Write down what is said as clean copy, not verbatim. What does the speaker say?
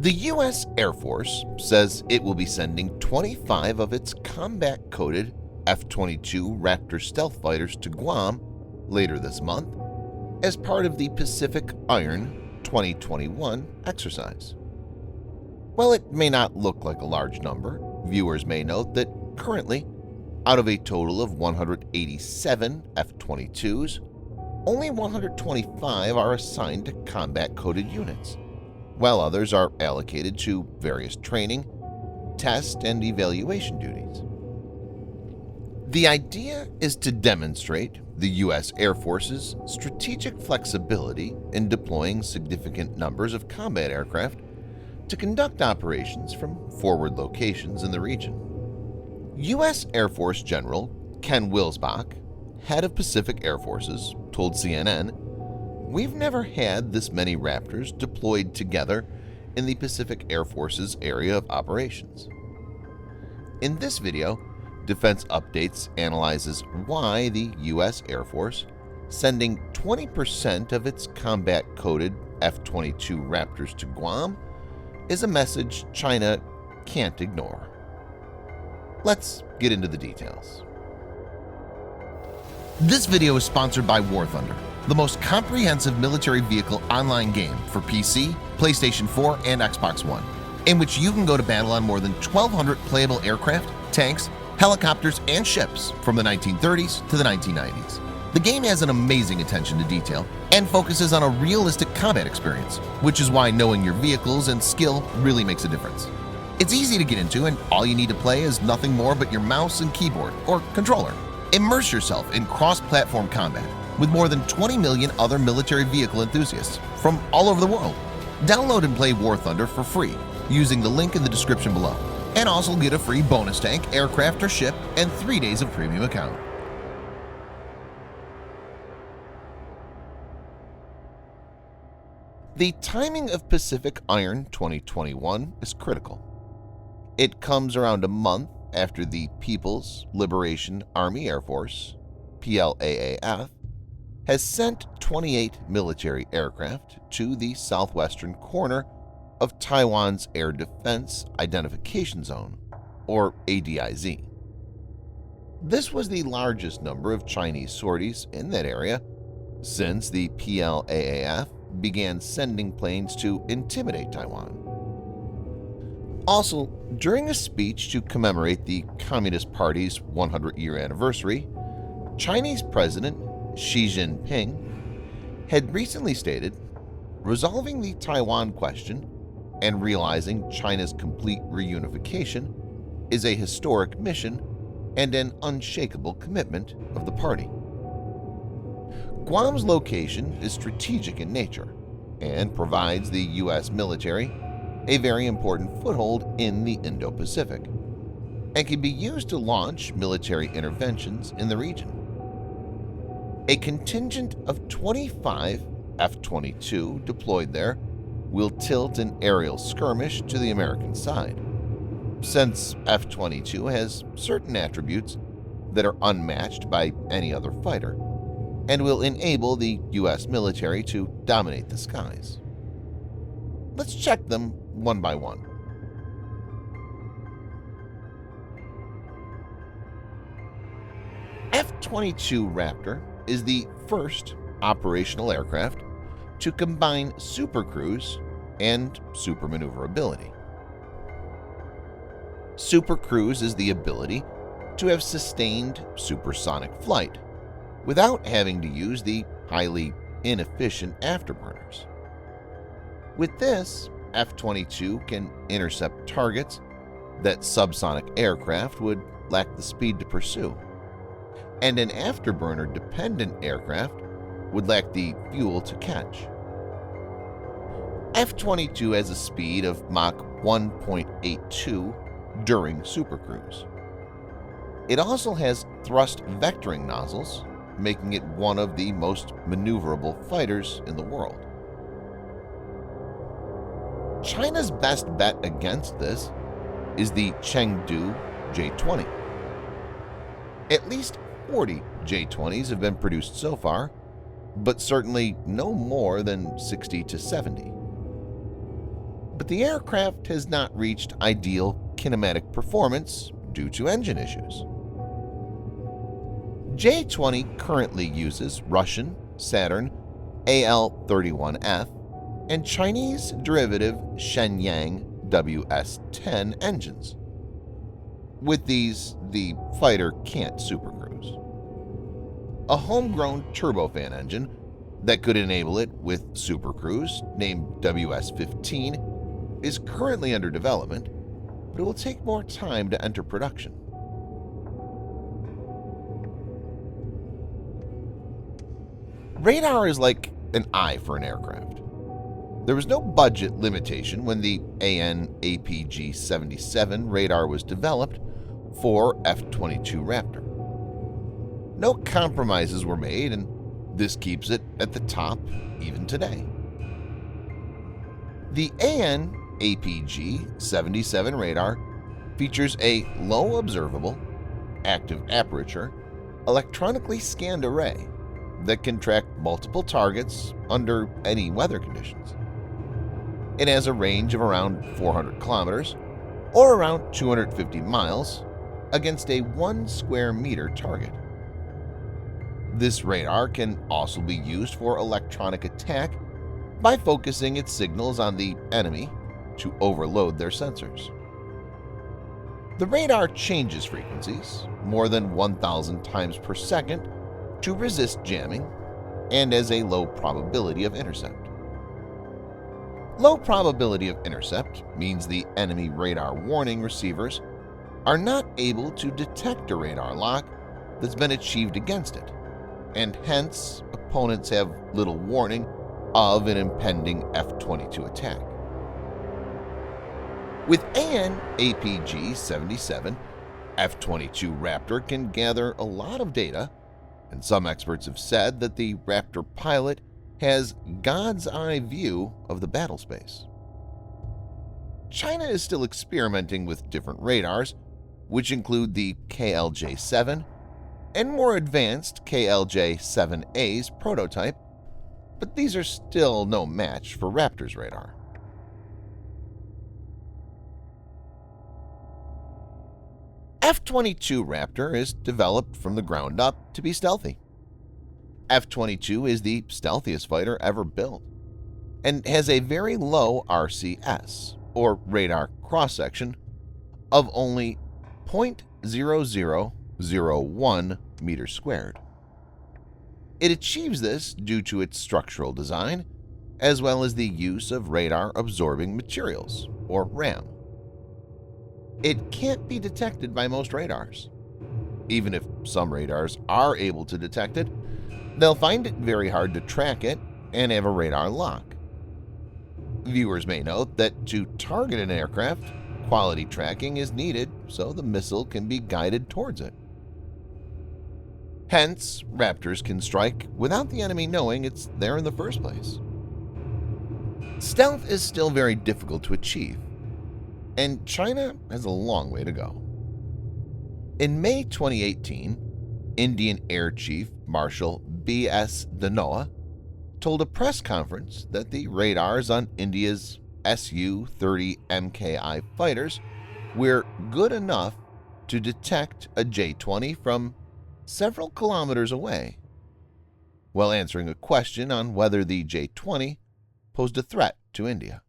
The U.S. Air Force says it will be sending 25 of its combat-coded F-22 Raptor stealth fighters to Guam later this month as part of the Pacific Iron 2021 exercise. While it may not look like a large number, viewers may note that currently, out of a total of 187 F-22s, only 125 are assigned to combat-coded units, while others are allocated to various training, test, and evaluation duties. The idea is to demonstrate the U.S. Air Force's strategic flexibility in deploying significant numbers of combat aircraft to conduct operations from forward locations in the region. U.S. Air Force General Ken Wilsbach, head of Pacific Air Forces, told CNN, "We've never had this many Raptors deployed together in the Pacific Air Force's area of operations." In this video, Defense Updates analyzes why the U.S. Air Force sending 20% of its combat-coded F-22 Raptors to Guam is a message China can't ignore. Let's get into the details. This video is sponsored by War Thunder, the most comprehensive military vehicle online game for PC, PlayStation 4, and Xbox One, in which you can go to battle on more than 1,200 playable aircraft, tanks, helicopters, and ships from the 1930s to the 1990s. The game has an amazing attention to detail and focuses on a realistic combat experience, which is why knowing your vehicles and skill really makes a difference. It's easy to get into, and all you need to play is nothing more but your mouse and keyboard or controller. Immerse yourself in cross-platform combat with more than 20 million other military vehicle enthusiasts from all over the world. Download and play War Thunder for free using the link in the description below, and also get a free bonus tank, aircraft, or ship, and 3 days of premium account. The timing of Pacific Iron 2021 is critical. It comes around a month after the People's Liberation Army Air Force, PLAAF, has sent 28 military aircraft to the southwestern corner of Taiwan's Air Defense Identification Zone, or ADIZ. This was the largest number of Chinese sorties in that area since the PLAAF began sending planes to intimidate Taiwan. Also, during a speech to commemorate the Communist Party's 100-year anniversary, Chinese President Xi Jinping had recently stated, "Resolving the Taiwan question and realizing China's complete reunification is a historic mission and an unshakable commitment of the party." Guam's location is strategic in nature and provides the U.S. military a very important foothold in the Indo-Pacific and can be used to launch military interventions in the region. A contingent of 25 F-22 deployed there will tilt an aerial skirmish to the American side, since F-22 has certain attributes that are unmatched by any other fighter and will enable the U.S. military to dominate the skies. Let's check them one by one. F-22 Raptor is the first operational aircraft to combine supercruise and supermaneuverability. Supercruise is the ability to have sustained supersonic flight without having to use the highly inefficient afterburners. With this, F-22 can intercept targets that subsonic aircraft would lack the speed to pursue, and an afterburner-dependent aircraft would lack the fuel to catch. F-22 has a speed of Mach 1.82 during supercruise. It also has thrust vectoring nozzles, making it one of the most maneuverable fighters in the world. China's best bet against this is the Chengdu J-20. At least 40 J-20s have been produced so far, but certainly no more than 60 to 70. but the aircraft has not reached ideal kinematic performance due to engine issues. J-20 currently uses Russian Saturn AL-31F and Chinese derivative Shenyang WS-10 engines. With these, the fighter can't supercruise. A homegrown turbofan engine that could enable it with supercruise, named WS-15, is currently under development, but it will take more time to enter production. Radar is like an eye for an aircraft. There was no budget limitation when the AN/APG-77 radar was developed for F-22 Raptor. No compromises were made, and this keeps it at the top even today. The AN/APG-77 radar features a low observable, active aperture, electronically scanned array that can track multiple targets under any weather conditions. It has a range of around 400 kilometers or around 250 miles against a 1 square meter target. This radar can also be used for electronic attack by focusing its signals on the enemy to overload their sensors. The radar changes frequencies more than 1,000 times per second to resist jamming and has a low probability of intercept. Low probability of intercept means the enemy radar warning receivers are not able to detect a radar lock that's been achieved against it, and hence opponents have little warning of an impending F-22 attack. With AN/APG-77, F-22 Raptor can gather a lot of data, and some experts have said that the Raptor pilot has God's eye view of the battle space. China is still experimenting with different radars, which include the KLJ-7 and more advanced KLJ-7A's prototype, but these are still no match for Raptor's radar. F-22 Raptor is developed from the ground up to be stealthy. F-22 is the stealthiest fighter ever built and has a very low RCS, or radar cross-section, of only 0.0001 meters squared. It achieves this due to its structural design, as well as the use of radar-absorbing materials, or RAM. It can't be detected by most radars. Even if some radars are able to detect it, they'll find it very hard to track it and have a radar lock. Viewers may note that to target an aircraft, quality tracking is needed so the missile can be guided towards it. Hence, Raptors can strike without the enemy knowing it's there in the first place. Stealth is still very difficult to achieve, and China has a long way to go. In May 2018, Indian Air Chief Marshal B.S. Dhanoa told a press conference that the radars on India's Su-30 MKI fighters were good enough to detect a J-20 from several kilometers away, while answering a question on whether the J-20 posed a threat to India.